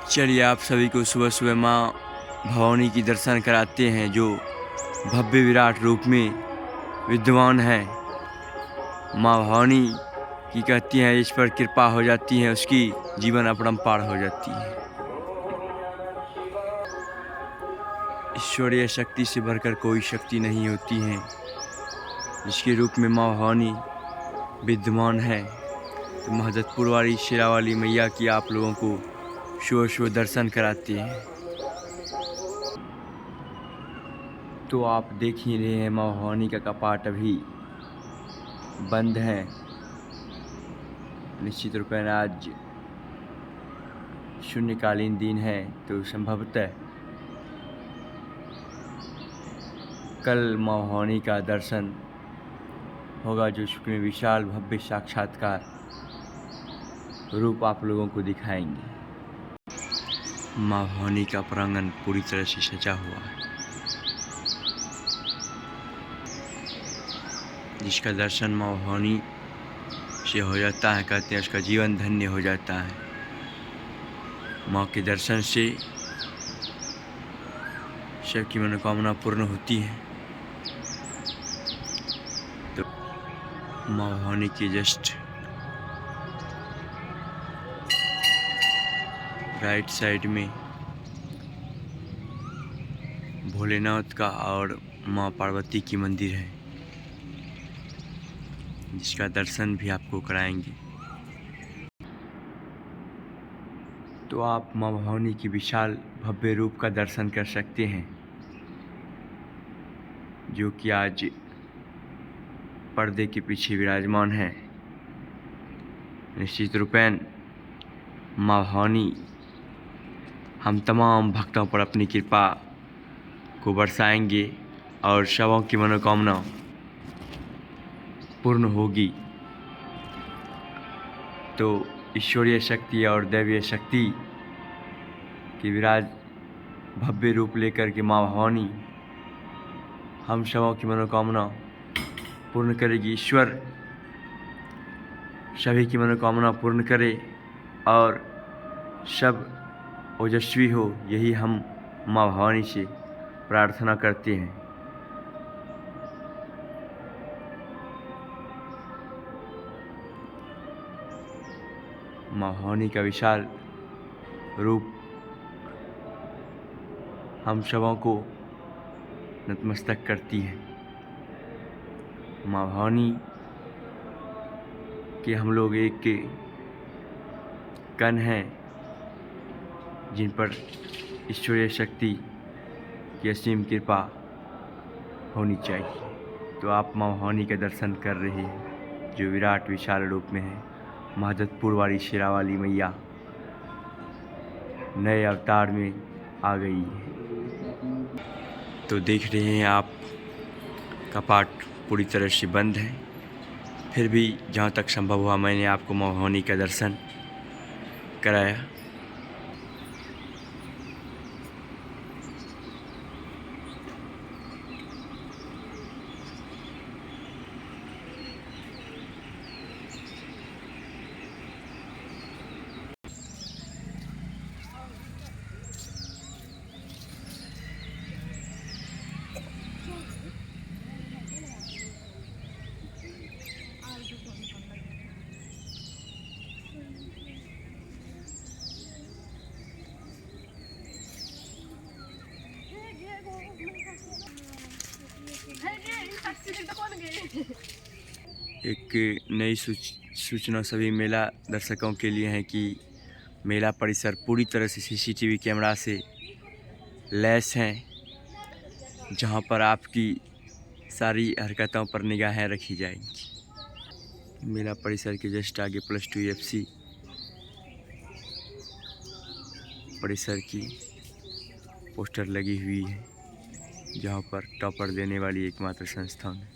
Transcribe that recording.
चलिए आप सभी को सुबह सुबह माँ भवानी की दर्शन कराते हैं, जो भव्य विराट रूप में विद्यमान है। माँ भवानी की कहती हैं इस पर कृपा हो जाती है, उसकी जीवन अपरंपार हो जाती है। ईश्वरीय शक्ति से बढ़कर कोई शक्ति नहीं होती है, जिसके रूप में माँ भवानी विद्यमान है। तो महदतपुर वाली शेरा वाली मैया की आप लोगों को शुभ शुभ दर्शन कराते हैं। तो आप देख ही रहे हैं माँ भवानी का कपाट अभी बंद है। निश्चित रूप में आज शून्यकालीन दिन है, तो संभवतः कल माँ भवानी का दर्शन होगा, जो उसमें विशाल भव्य साक्षात्कार रूप आप लोगों को दिखाएंगे। माँ भवानी का प्रांगण पूरी तरह से सजा हुआ है, जिसका दर्शन माँ भवानी से हो जाता है, कहते हैं उसका जीवन धन्य हो जाता है। माँ के दर्शन से सबकी मनोकामना पूर्ण होती है। तो माँ भवानी के जस्ट राइट साइड में भोलेनाथ का और माँ पार्वती की मंदिर है, जिसका दर्शन भी आपको कराएंगे। तो आप माँ भवानी की विशाल भव्य रूप का दर्शन कर सकते हैं, जो कि आज पर्दे के पीछे विराजमान है। निश्चित रूपेण माँ भवानी हम तमाम भक्तों पर अपनी कृपा को बरसाएंगे और सबों की मनोकामना पूर्ण होगी। तो ईश्वरीय शक्ति और दैवीय शक्ति की विराज भव्य रूप लेकर के माँ भवानी हम सबों की मनोकामना पूर्ण करेगी। ईश्वर सभी की मनोकामना पूर्ण करे और सब ओजस्वी हो, यही हम माँ भवानी से प्रार्थना करते हैं। माँ भवानी का विशाल रूप हम सबों को नतमस्तक करती है। माँ भवानी के हम लोग एक के कण हैं, जिन पर ईश्वरीय शक्ति की असीम कृपा होनी चाहिए। तो आप माँ भवानी के दर्शन कर रहे हैं, जो विराट विशाल रूप में है। महदतपुर वाली शेरा वाली मैया नए अवतार में आ गई है। तो देख रहे हैं आप कपाट पूरी तरह से बंद है, फिर भी जहाँ तक संभव हुआ मैंने आपको माँ भवानी का दर्शन कराया। एक नई सूचना सभी मेला दर्शकों के लिए है कि मेला परिसर पूरी तरह से सीसीटीवी कैमरा से लैस हैं, जहां पर आपकी सारी हरकतों पर निगाहें रखी जाएंगी। मेला परिसर के जस्ट आगे +2 FC परिसर की पोस्टर लगी हुई है, जहां पर टॉपर देने वाली एकमात्र संस्थान है।